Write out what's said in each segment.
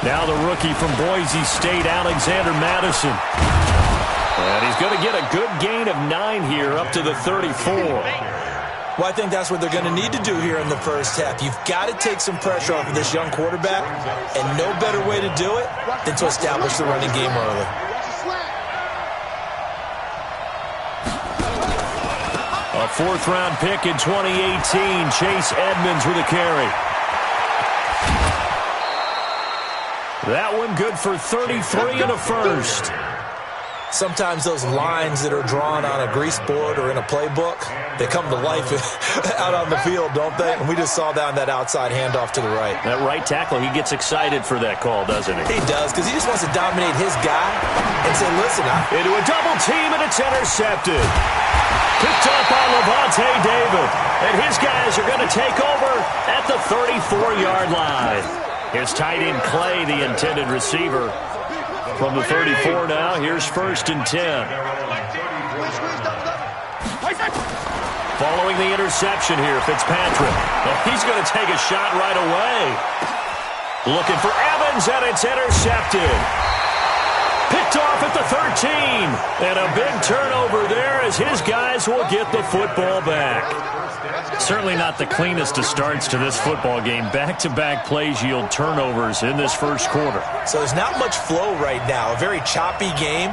Now the rookie from Boise State, Alexander Madison. And he's going to get a good gain of 9 here, up to the 34. Well, I think that's what they're going to need to do here in the first half. You've got to take some pressure off of this young quarterback, and no better way to do it than to establish the running game early. A 4th-round pick in 2018, Chase Edmonds with a carry. That one good for 33 and a first. Sometimes those lines that are drawn on a grease board or in a playbook, they come to life out on the field, don't they? And we just saw that on that outside handoff to the right. That right tackle, he gets excited for that call, doesn't he? He does, because he just wants to dominate his guy and say, listen, into a double team, and it's intercepted. Picked up on Levante David. And his guys are going to take over at the 34-yard line. Here's tight end Clay, the intended receiver. From the 34 now, here's 1st and 10. Following the interception here, Fitzpatrick. Oh, he's going to take a shot right away. Looking for Evans, and it's intercepted. Picked off at the 13. And a big turnover there as his guys will get the football back. Certainly not the cleanest of starts to this football game. Back-to-back plays yield turnovers in this first quarter. So there's not much flow right now. A very choppy game.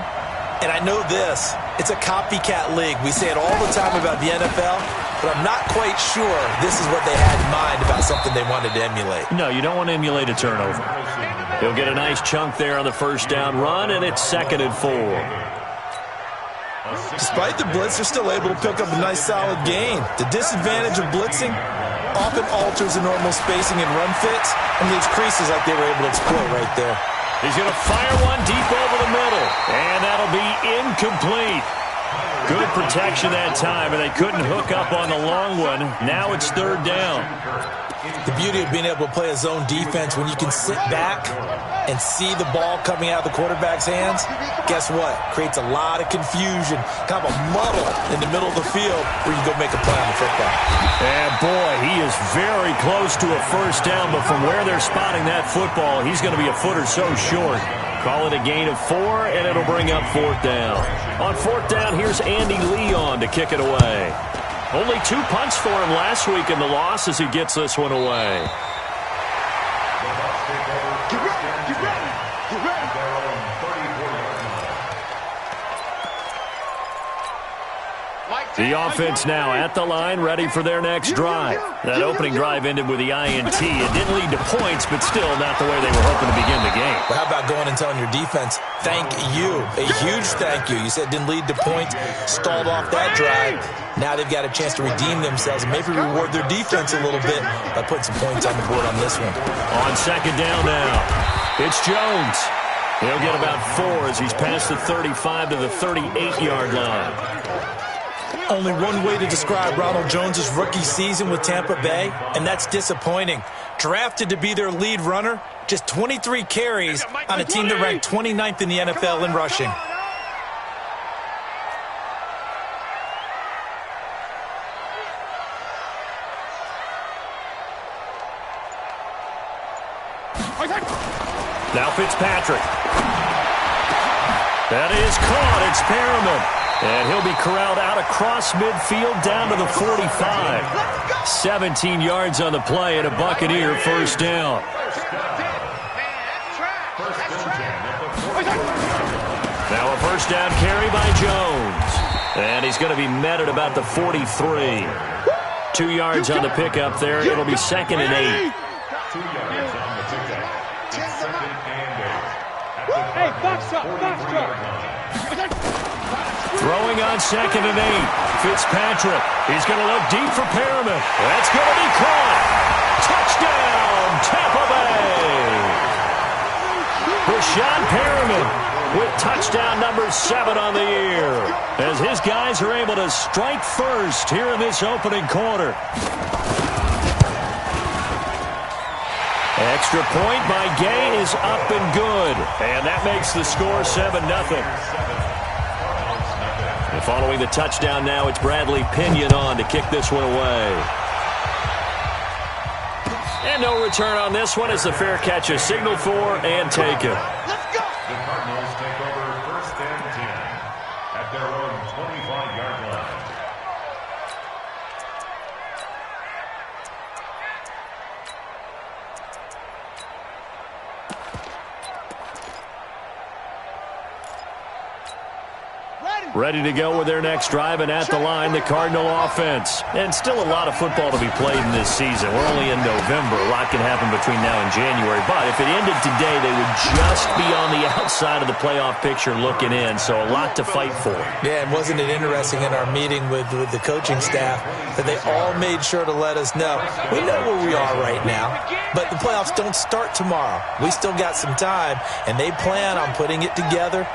And I know this. It's a copycat league. We say it all the time about the NFL, but I'm not quite sure this is what they had in mind about something they wanted to emulate. No, you don't want to emulate a turnover. He'll get a nice chunk there on the first down run, and it's 2nd and 4. Despite the blitz, they're still able to pick up a nice solid gain. The disadvantage of blitzing often alters the normal spacing and run fits and leaves creases like they were able to exploit right there. He's going to fire one deep over the middle, and that'll be incomplete. Good protection that time, and they couldn't hook up on the long one. Now it's 3rd down. The beauty of being able to play a zone defense when you can sit back and see the ball coming out of the quarterback's hands, guess what? Creates a lot of confusion, kind of a muddle in the middle of the field where you go make a play on the football. And boy, he is very close to a first down, but from where they're spotting that football, he's going to be a foot or so short. Call it a gain of 4, and it'll bring up 4th down. On 4th down, here's Andy Leon to kick it away. Only 2 punts for him last week in the loss as he gets this one away. Get ready, get ready, get ready. The offense now at the line, ready for their next drive. That opening drive ended with the INT. It didn't lead to points, but still not the way they were hoping to begin the game. But how about going and telling your defense, thank you, a huge thank you. You said it didn't lead to points, stalled off that drive. Now they've got a chance to redeem themselves and maybe reward their defense a little bit by putting some points on the board on this one. On 2nd down now, it's Jones. He'll get about 4 as he's past the 35 to the 38-yard line. Only one way to describe Ronald Jones' rookie season with Tampa Bay, and that's disappointing. Drafted to be their lead runner, just 23 carries on a team that ranked 29th in the NFL in rushing. Now Fitzpatrick. That is caught. It's Perriman. And he'll be corralled out across midfield down to the 45. 17 yards on the play and a Buccaneer first down. Now a first down carry by Jones. And he's going to be met at about the 43. 2 yards on the pickup there. It'll be 2nd and 8. 2 yards on the pickup. It's 2nd and 8. Hey, box up, box up. Throwing on 2nd and 8. Fitzpatrick. He's going to look deep for Perriman. That's going to be caught. Touchdown, Tampa Bay. Rashad Perriman with touchdown number 7 on the year as his guys are able to strike first here in this opening quarter. Extra point by Gay is up and good. And that makes the score 7-0. And following the touchdown now, it's Bradley Pinion on to kick this one away. And no return on this one as the fair catch is signaled for and taken. The Cardinals take over 1st and 10 at their own 25-yard line. Ready to go with their next drive, and at the line, the Cardinal offense. And still a lot of football to be played in this season. We're only in November. A lot can happen between now and January. But if it ended today, they would just be on the outside of the playoff picture looking in. So a lot to fight for. Yeah, and wasn't it interesting in our meeting with the coaching staff that they all made sure to let us know, we know where we are right now, but the playoffs don't start tomorrow. We still got some time, and they plan on putting it together,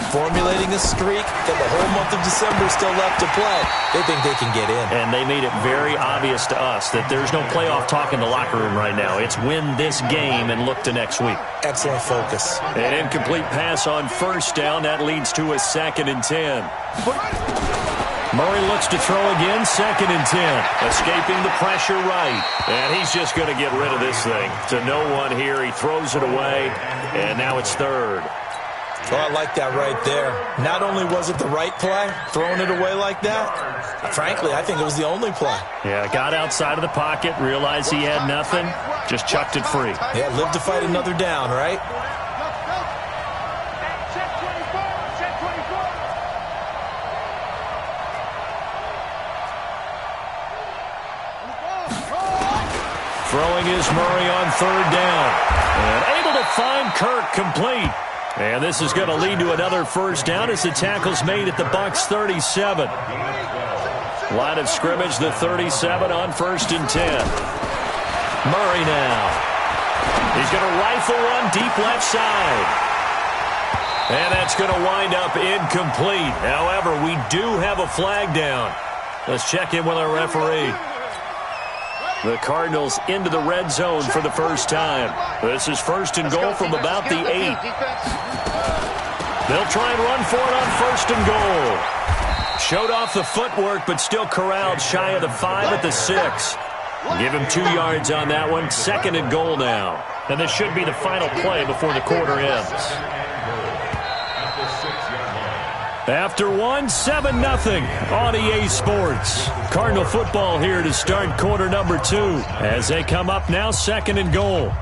formulating a streak, that the whole month of December is still left to play. They think they can get in. And they made it very obvious to us that there's no playoff talk in the locker room right now. It's win this game and look to next week. Excellent focus. An incomplete pass on 1st down. That leads to a 2nd and 10. Murray looks to throw again, 2nd and 10. Escaping the pressure right. And he's just going to get rid of this thing. To no one here. He throws it away, and now it's 3rd. Oh, I like that right there. Not only was it the right play, throwing it away like that, frankly, I think it was the only play. Yeah, got outside of the pocket, realized he had nothing, just chucked it free. Yeah, live to fight another down, right? Throwing is Murray on 3rd down. And able to find Kirk complete. And this is going to lead to another 1st down as the tackle's made at the Bucs 37. Line of scrimmage, the 37 on 1st and 10. Murray now. He's going to rifle one deep left side. And that's going to wind up incomplete. However, we do have a flag down. Let's check in with our referee. The Cardinals into the red zone for the first time. This is 1st and goal from about the 8. They'll try and run for it on 1st and goal. Showed off the footwork, but still corralled shy of the 5 at the 6. Give him 2 yards on that one. 2nd and goal now. And this should be the final play before the quarter ends. After 1, 7-0 on EA Sports. Cardinal football here to start quarter number 2 as they come up now 2nd and goal.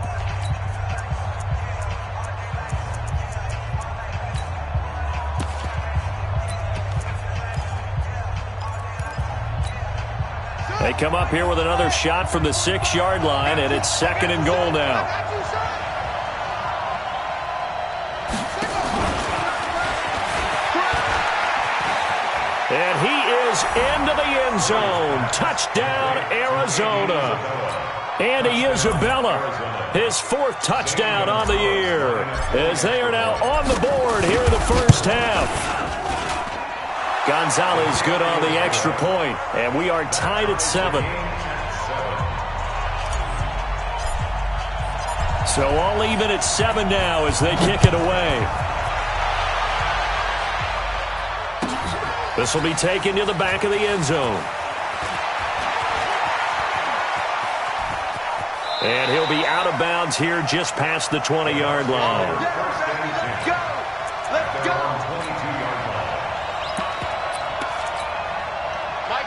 They come up here with another shot from the 6-yard line, and it's 2nd and goal now. And he is into the end zone. Touchdown, Arizona. Andy Isabella, his 4th touchdown on the year, as they are now on the board here in the first half. Gonzalez good on the extra point, and we are tied at 7. So all even at 7 now as they kick it away. This will be taken to the back of the end zone. And he'll be out of bounds here just past the 20-yard line. Let's go.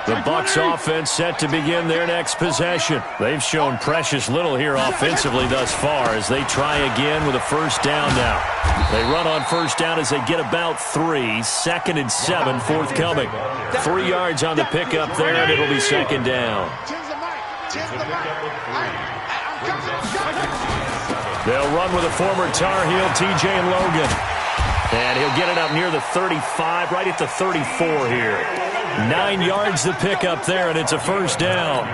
The Bucs offense set to begin their next possession. They've shown precious little here offensively thus far as they try again with a 1st down now. They run on 1st down as they get about 3. 2nd and 7 forthcoming. 3 yards on the pickup there, and it'll be 2nd down. They'll run with a former Tar Heel, TJ Logan. And he'll get it up near the 35, right at the 34 here. 9 yards to pick up there, and it's a 1st down.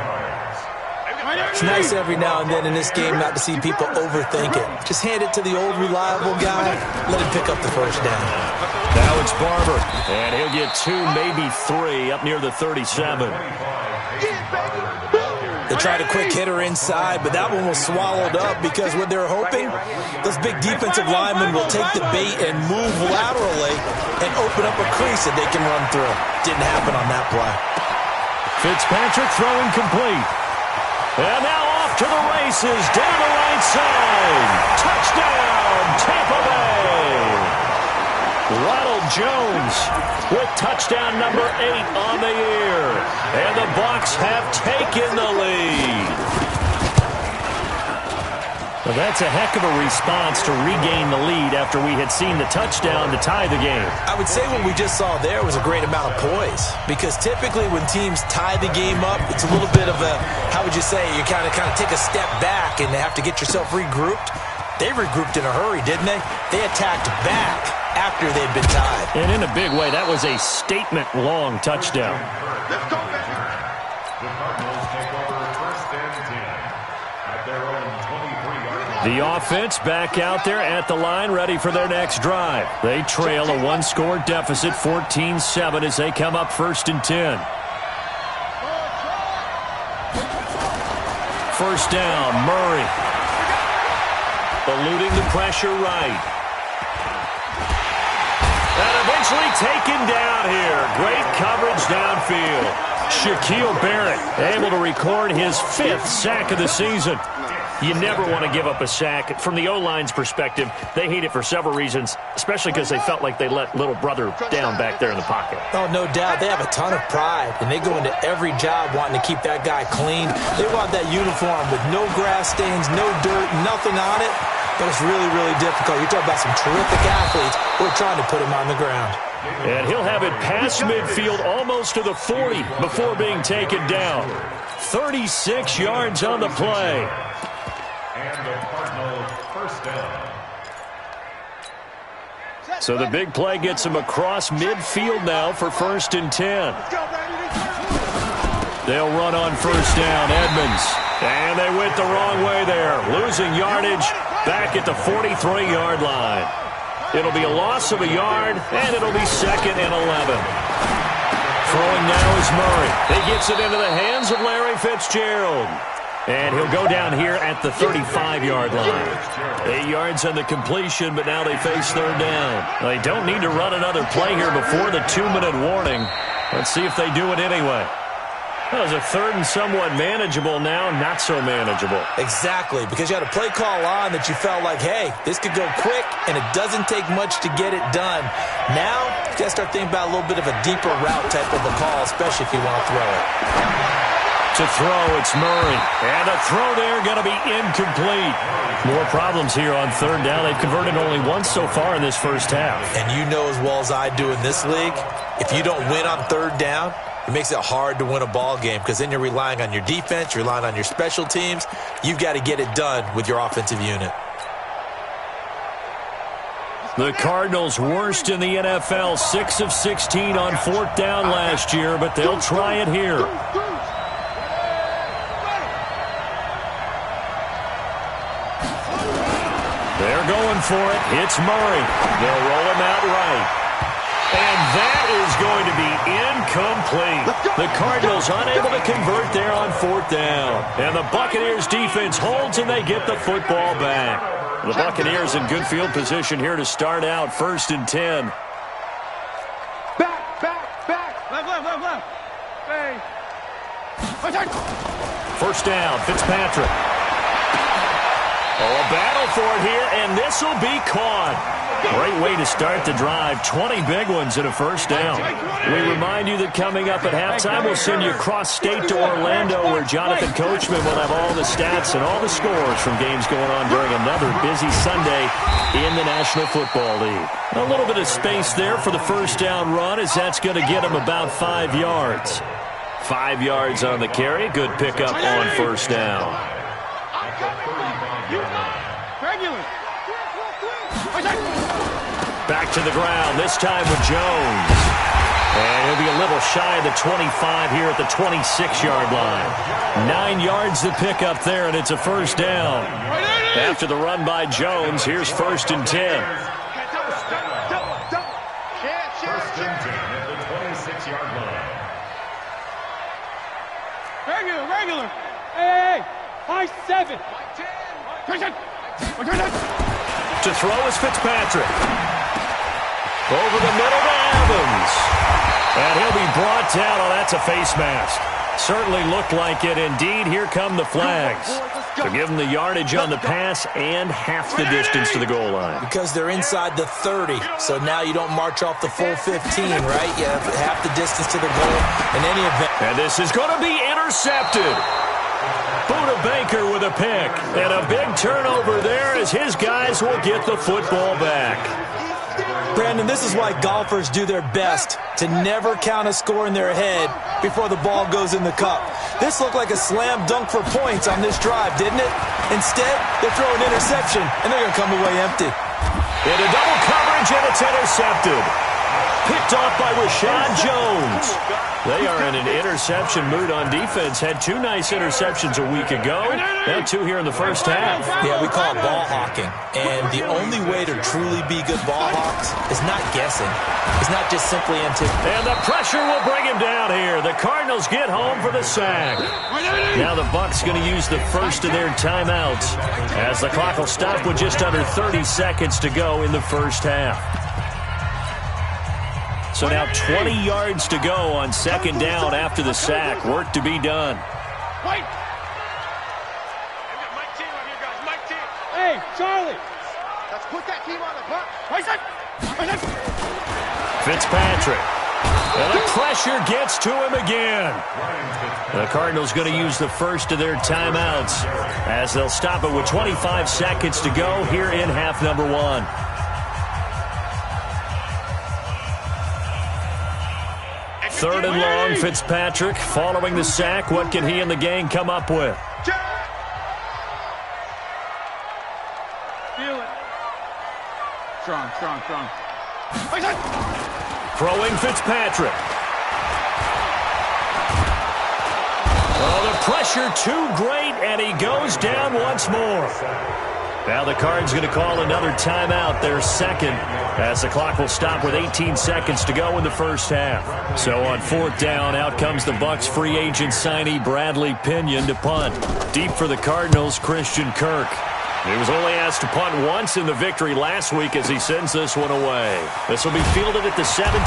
It's nice every now and then in this game not to see people overthink it. Just hand it to the old reliable guy, let him pick up the 1st down. Now it's Barber, and he'll get 2, maybe 3, up near the 37. They tried a quick hitter inside, but that one was swallowed up because what they're hoping, those big defensive linemen will take the bait and move laterally and open up a crease that they can run through. Didn't happen on that play. Fitzpatrick throwing complete. And now off to the races. passes down the right side. Touchdown, Tampa Bay. Ronald Jones with touchdown number 8 on the year. And the Bucs have taken the lead. Well, that's a heck of a response to regain the lead after we had seen the touchdown to tie the game. I would say what we just saw there was a great amount of poise, because typically when teams tie the game up, it's a little bit of a, how would you say, you kind of take a step back and have to get yourself regrouped. They regrouped in a hurry, didn't they? They attacked back after they'd been tied. And in a big way, that was a statement-long touchdown. Let's go, baby. The Cardinals take over 1st and 10 at their own 23-yard line. The offense back out there at the line, ready for their next drive. They trail a one-score deficit, 14-7, as they come up 1st and 10. First down, Murray. Eluding the pressure right. And eventually taken down here. Great coverage downfield. Shaquille Barrett able to record his 5th sack of the season. You never want to give up a sack. From the O-line's perspective, they hate it for several reasons, especially because they felt like they let little brother down back there in the pocket. Oh, no doubt. They have a ton of pride, and they go into every job wanting to keep that guy clean. They want that uniform with no grass stains, no dirt, nothing on it. But it's really, really difficult. You're talking about some terrific athletes. We're trying to put him on the ground. And he'll have it past midfield almost to the 40 before being taken down. 36 yards on the play. And the Cardinals first down. So the big play gets him across midfield now for 1st and 10. They'll run on 1st down, Edmonds. And they went the wrong way there, losing yardage back at the 43-yard line. It'll be a loss of a yard, and it'll be 2nd and 11. Throwing now is Murray. He gets it into the hands of Larry Fitzgerald. And he'll go down here at the 35-yard line. 8 yards on the completion, but now they face 3rd down. They don't need to run another play here before the 2-minute warning. Let's see if they do it anyway. That was a 3rd and somewhat manageable, now not so manageable. Exactly, because you had a play call on that you felt like, hey, this could go quick, and it doesn't take much to get it done. Now, you got to start thinking about a little bit of a deeper route type of a call, especially if you want to throw it. To throw, it's Murray. And a throw there going to be incomplete. More problems here on 3rd down. They've converted only once so far in this first half. And you know as well as I do in this league, if you don't win on 3rd down, it makes it hard to win a ball game, because then you're relying on your defense, you're relying on your special teams. You've got to get it done with your offensive unit. The Cardinals worst in the NFL, 6 of 16 on 4th down last year, but they'll try it here. They're going for it. It's Murray. They'll roll him out right. And that is going to be incomplete. The Cardinals unable to convert there on 4th down. And the Buccaneers defense holds, and they get the football back. The Buccaneers in good field position here to start out 1st and 10. Back. Left. Hey. 1st down, Fitzpatrick. Oh, a battle for it here, and this will be caught. Great way to start the drive. 20 big ones in a 1st down. We remind you that coming up at halftime, we'll send you cross-state to Orlando, where Jonathan Coachman will have all the stats and all the scores from games going on during another busy Sunday in the National Football League. A little bit of space there for the 1st down run, as that's going to get him about 5 yards. 5 yards on the carry. Good pickup on 1st down. Back to the ground, this time with Jones. And he'll be a little shy of the 25 here at the 26-yard line. 9 yards to pick up there, and it's a 1st down. After the run by Jones, here's 1st and 10. 1st and 10 at the 26-yard line. Regular. Hey. High 7. To throw is Fitzpatrick. Over the middle to Evans. And he'll be brought down. Oh, that's a face mask. Certainly looked like it. Indeed, here come the flags. To give them the yardage on the pass and half the distance to the goal line. Because they're inside the 30, so now you don't march off the full 15, right? You have half the distance to the goal in any event. And this is going to be intercepted. Buda Baker with a pick. And a big turnover there as his guys will get the football back. Brandon, this is why golfers do their best to never count a score in their head before the ball goes in the cup. This looked like a slam dunk for points on this drive, didn't it? Instead, they throw an interception, and they're going to come away empty. Into double coverage, and it's intercepted. Picked off by Rashad Jones. They are in an interception mood on defense. Had 2 nice interceptions a week ago. Now 2 here in the first half. Yeah, we call it ball hawking. And the only way to truly be good ball hawks is not guessing. It's not just simply anticipating. And the pressure will bring him down here. The Cardinals get home for the sack. Now the Bucs going to use the first of their timeouts as the clock will stop with just under 30 seconds to go in the first half. So now 20 yards to go on second down after the sack. Work to be done. Hey, Charlie. Let's put that team on the clock. Fitzpatrick. And the pressure gets to him again. The Cardinals going to use the first of their timeouts as they'll stop it with 25 seconds to go here in half number 1. Third and long, Fitzpatrick following the sack. What can he and the gang come up with? Feel it. Strong. Throwing Fitzpatrick. Oh, the pressure too great, and he goes down once more. Now the Cards going to call another timeout, their second, as the clock will stop with 18 seconds to go in the first half. So on fourth down, out comes the Bucs free agent signee Bradley Pinion to punt. Deep for the Cardinals, Christian Kirk. He was only asked to punt once in the victory last week as he sends this one away. This will be fielded at the 17.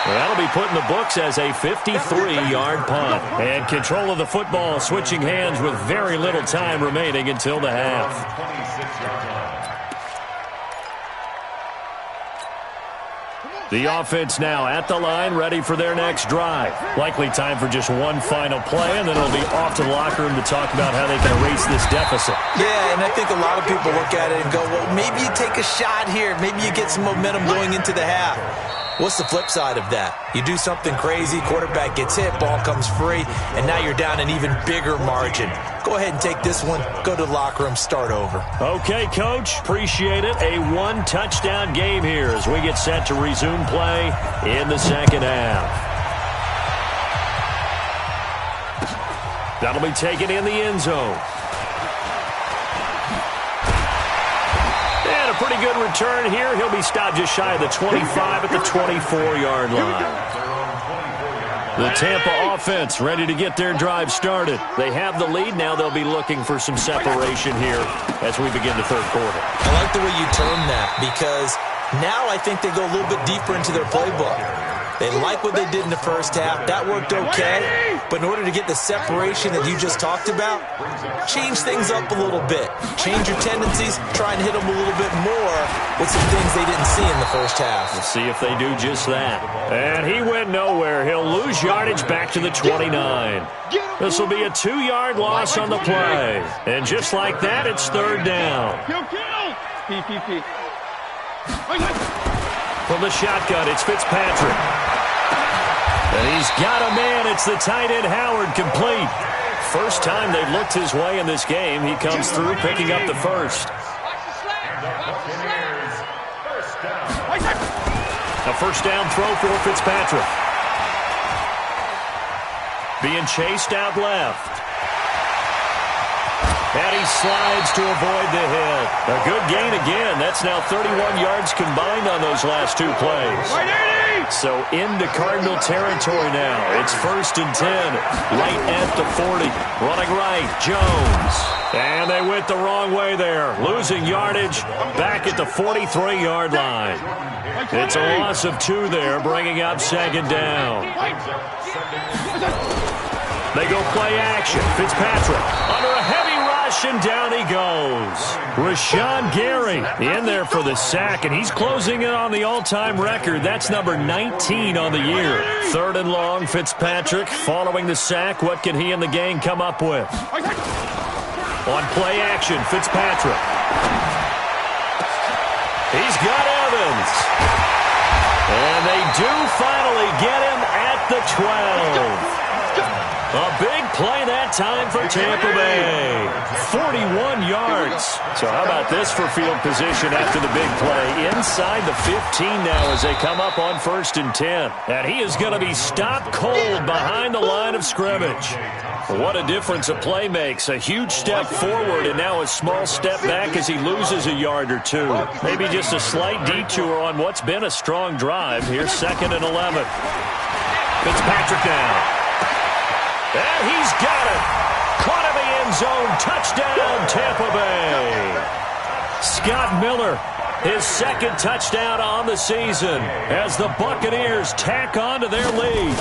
That'll be put in the books as a 53-yard punt. And control of the football switching hands with very little time remaining until the half. The offense now at the line, ready for their next drive. Likely time for just one final play, and then it'll be off to the locker room to talk about how they can erase this deficit. Yeah, and I think a lot of people look at it and go, well, maybe you take a shot here. Maybe you get some momentum going into the half. What's the flip side of that? You do something crazy, quarterback gets hit, ball comes free, and now you're down an even bigger margin. Go ahead and take this one, go to the locker room, start over. Okay, Coach, appreciate it. A one-touchdown game here as we get set to resume play in the second half. That'll be taken in the end zone. And a pretty good return here. He'll be stopped just shy of the 25 at the 24-yard line. The Tampa offense ready to get their drive started. They have the lead. Now they'll be looking for some separation here as we begin the third quarter. I like the way you term that because now I think they go a little bit deeper into their playbook. They like what they did in the first half. That worked okay. But in order to get the separation that you just talked about, change things up a little bit. Change your tendencies. Try and hit them a little bit more with some things they didn't see in the first half. We'll see if they do just that. And he went nowhere. He'll lose yardage back to the 29. This will be a 2-yard loss on the play. And just like that, it's third down. PPP. From the shotgun, it's Fitzpatrick. And he's got a man. It's the tight end, Howard, complete. First time they've looked his way in this game. He comes through, picking up the first. A first down throw for Fitzpatrick. Being chased out left. And he slides to avoid the hit. A good gain again. That's now 31 yards combined on those last two plays. So into Cardinal territory now. It's 1st and 10. Right at the 40. Running right, Jones. And they went the wrong way there. Losing yardage back at the 43-yard line. It's a loss of 2 there, bringing up second down. They go play action. Fitzpatrick under a heavy rush. rush, and down he goes. Rashawn Gary in there for the sack, and he's closing in on the all-time record. That's number 19 on the year. 3rd and long, Fitzpatrick following the sack. What can he and the gang come up with? On play action, Fitzpatrick. He's got Evans. And they do finally get him at the 12. A big play that time for Tampa Bay. 41 yards. So how about this for field position after the big play? Inside the 15 now as they come up on 1st and 10. And he is going to be stopped cold behind the line of scrimmage. What a difference a play makes. A huge step forward and now a small step back as he loses a yard or two. Maybe just a slight detour on what's been a strong drive. Here's 2nd and 11. Fitzpatrick down. And he's got it. Caught in the end zone. Touchdown, Tampa Bay. Scott Miller, his 2nd touchdown on the season as the Buccaneers tack on to their lead.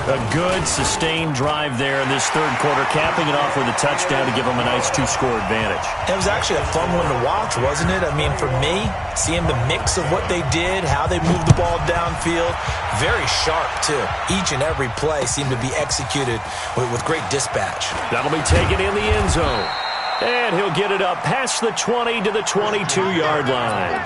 A good, sustained drive there in this 3rd quarter, capping it off with a touchdown to give them a nice 2-score advantage. It was actually a fun one to watch, wasn't it? I mean, for me, seeing the mix of what they did, how they moved the ball downfield, very sharp, too. Each and every play seemed to be executed with great dispatch. That'll be taken in the end zone. And he'll get it up past the 20 to the 22-yard line.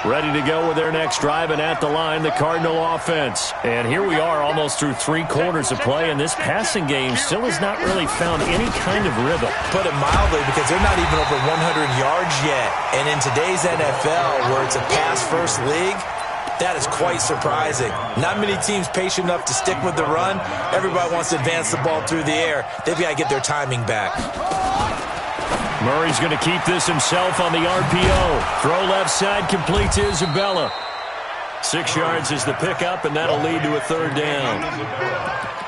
Ready to go with their next drive, and at the line, the Cardinal offense. And here we are almost through 3 quarters of play, and this passing game still has not really found any kind of rhythm. Put it mildly, because they're not even over 100 yards yet. And in today's NFL, where it's a pass-first league, that is quite surprising. Not many teams patient enough to stick with the run. Everybody wants to advance the ball through the air. They've got to get their timing back. Murray's going to keep this himself on the RPO. Throw left side, complete to Isabella. 6 yards is the pickup, and that'll lead to a 3rd down.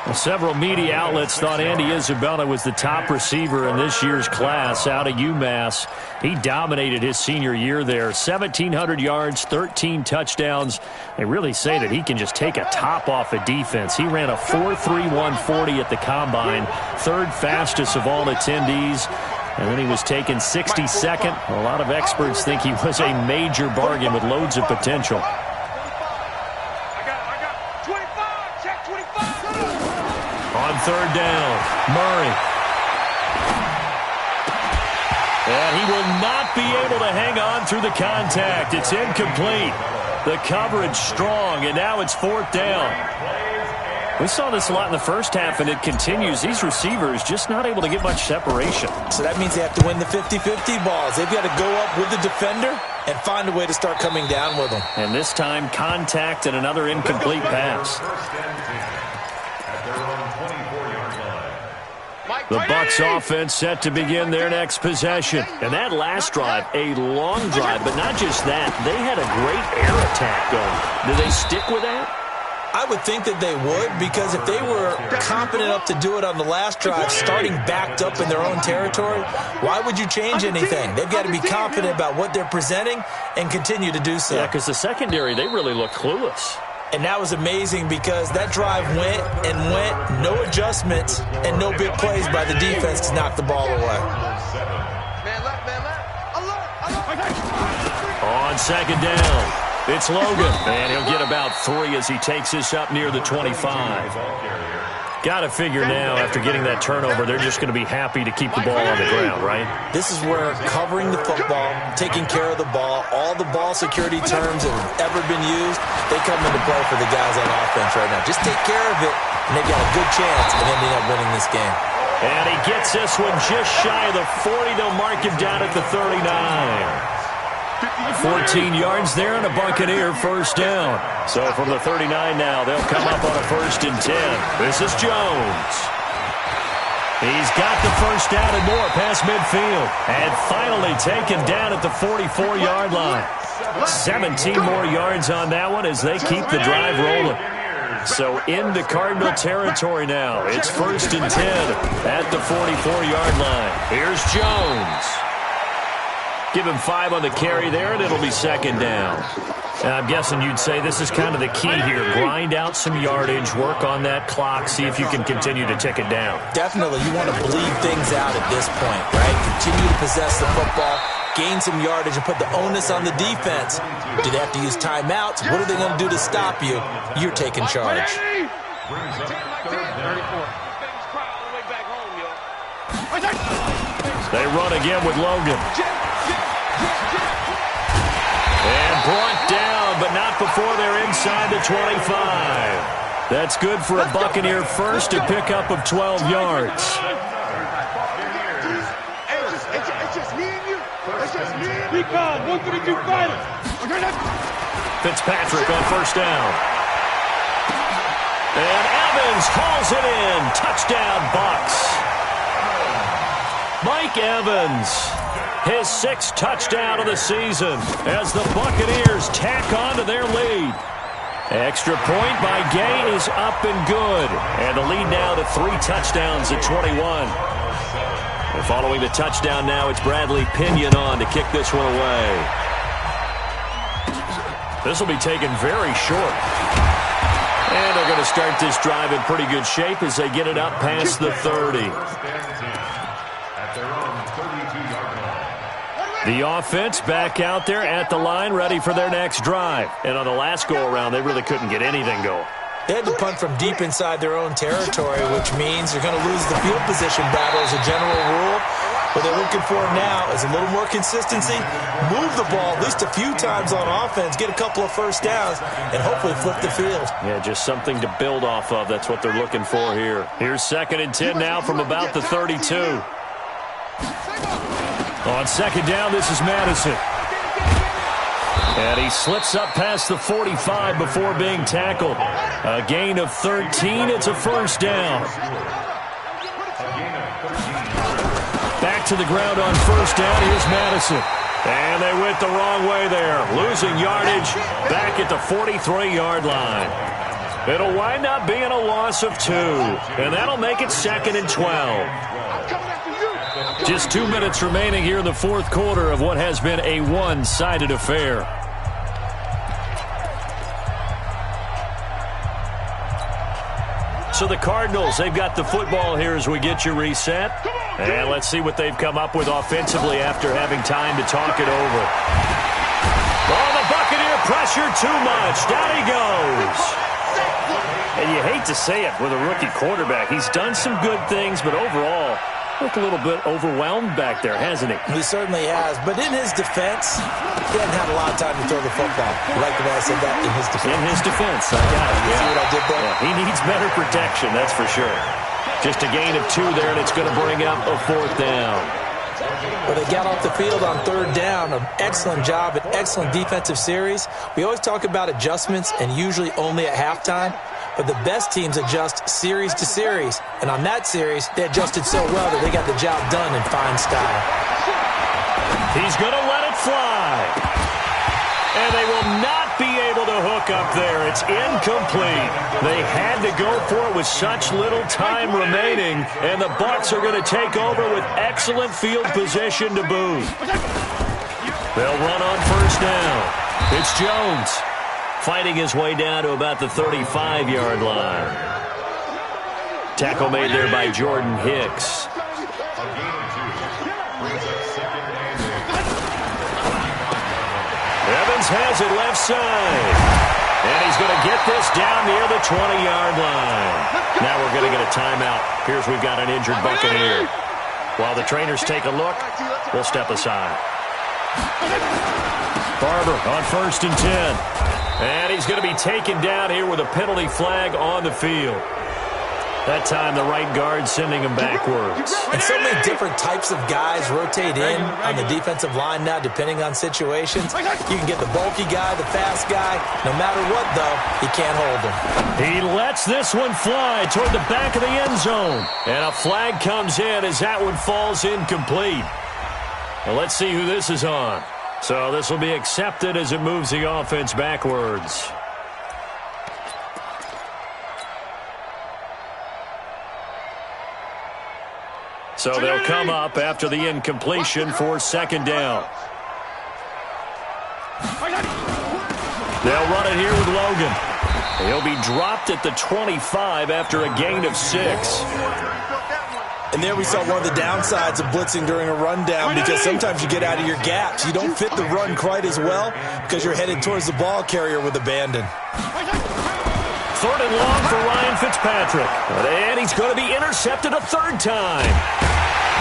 Well, several media outlets thought Andy Isabella was the top receiver in this year's class out of UMass. He dominated his senior year there. 1,700 yards, 13 touchdowns. They really say that he can just take a top off a defense. He ran a 4.31 40 at the Combine, 3rd fastest of all attendees. And then he was taken 62nd. A lot of experts think he was a major bargain with loads of potential. I got 25, check 25. On 3rd down, Murray. And he will not be able to hang on through the contact. It's incomplete. The coverage strong, and now it's 4th down. We saw this a lot in the first half, and it continues. These receivers just not able to get much separation. So that means they have to win the 50-50 balls. They've got to go up with the defender and find a way to start coming down with them. And this time, contact and another incomplete pass. The Bucs offense set to begin their next possession. And that last drive, a long drive, but not just that. They had a great air attack going. Do they stick with that? I would think that they would, because if they were confident enough to do it on the last drive, starting backed up in their own territory, why would you change anything? They've got to be confident about what they're presenting and continue to do so. Yeah, because the secondary, they really look clueless. And that was amazing because that drive went and went, no adjustments, and no big plays by the defense to knock the ball away. Man left, alert. On 2nd down. It's Logan, and he'll get about 3 as he takes this up near the 25. Got to figure now, after getting that turnover, they're just going to be happy to keep the ball on the ground, right? This is where covering the football, taking care of the ball, all the ball security terms that have ever been used, they come into play for the guys on offense right now. Just take care of it, and they've got a good chance of ending up winning this game. And he gets this one just shy of the 40. They'll mark him down at the 39. 14 yards there and a Buccaneer 1st down. So from the 39 now, they'll come up on a 1st and 10. This is Jones. He's got the 1st down and more past midfield. And finally taken down at the 44-yard line. 17 more yards on that one as they keep the drive rolling. So into Cardinal territory now. It's 1st and 10 at the 44-yard line. Here's Jones. Give him 5 on the carry there, and it'll be second down. And I'm guessing you'd say this is kind of the key here. Grind out some yardage, work on that clock, see if you can continue to tick it down. Definitely, you want to bleed things out at this point, right? Continue to possess the football, gain some yardage, and put the onus on the defense. Do they have to use timeouts? What are they going to do to stop you? You're taking charge. They run again with Logan. And brought down, but not before they're inside the 25. That's good for a Buccaneer first, a pickup of 12 yards. It's just me and you. It's just me and you. Recon, 132 fighter. Fitzpatrick on first down. And Evans hauls it in. Touchdown, Bucs. Mike Evans, his 6th touchdown of the season as the Buccaneers tack on to their lead. Extra point by Gay is up and good. And the lead now to 3 touchdowns at 21. And following the touchdown now, it's Bradley Pinion on to kick this one away. This will be taken very short. And they're going to start this drive in pretty good shape as they get it up past the 30. The offense back out there at the line, ready for their next drive. And on the last go-around, they really couldn't get anything going. They had to punt from deep inside their own territory, which means they're going to lose the field position battle as a general rule. What they're looking for now is a little more consistency, move the ball at least a few times on offense, get a couple of first downs, and hopefully flip the field. Yeah, just something to build off of. That's what they're looking for here. Here's 2nd and 10 now from about the 32. On second down, this is Madison. And he slips up past the 45 before being tackled. A gain of 13. It's a first down. Back to the ground on first down. Here's Madison. And they went the wrong way there. Losing yardage back at the 43-yard line. It'll wind up being a loss of 2. And that'll make it 2nd and 12. Just 2 minutes remaining here in the 4th quarter of what has been a one-sided affair. So the Cardinals, they've got the football here as we get you reset. And let's see what they've come up with offensively after having time to talk it over. Oh, the Buccaneer pressure too much. Down he goes. And you hate to say it with a rookie quarterback. He's done some good things, but overall, looked a little bit overwhelmed back there, hasn't he? He certainly has. But in his defense, he hasn't had a lot of time to throw the football. You like the way I said that? In his defense. In his defense. I got it. You see what I did there? Yeah, he needs better protection, that's for sure. Just a gain of 2 there, and it's going to bring up a 4th down. Well, they got off the field on 3rd down. An excellent job, an excellent defensive series. We always talk about adjustments, and usually only at halftime. But the best teams adjust series to series. And on that series, they adjusted so well that they got the job done in fine style. He's going to let it fly. And they will not be able to hook up there. It's incomplete. They had to go for it with such little time remaining. And the Bucs are going to take over with excellent field position to boot. They'll run on first down. It's Jones. Fighting his way down to about the 35-yard line. Tackle made there by Jordan Hicks. Evans has it left side. And he's going to get this down near the 20-yard line. Now we're going to get a timeout. Here's we've got an injured Buccaneer. While the trainers take a look, we'll step aside. Barber on 1st and 10. And he's going to be taken down here with a penalty flag on the field. That time the right guard sending him backwards. And so many different types of guys rotate in on the defensive line now depending on situations. You can get the bulky guy, the fast guy. No matter what, though, he can't hold him. He lets this one fly toward the back of the end zone. And a flag comes in as that one falls incomplete. Well, let's see who this is on. So this will be accepted as it moves the offense backwards. So they'll come up after the incompletion for 2nd down. They'll run it here with Logan. He'll be dropped at the 25 after a gain of 6. And there we saw one of the downsides of blitzing during a rundown, because sometimes you get out of your gaps. You don't fit the run quite as well because you're headed towards the ball carrier with abandon. 3rd and long for Ryan Fitzpatrick. And he's going to be intercepted a 3rd time.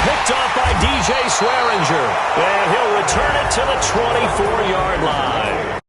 Picked off by DJ Swearinger. And he'll return it to the 24-yard line.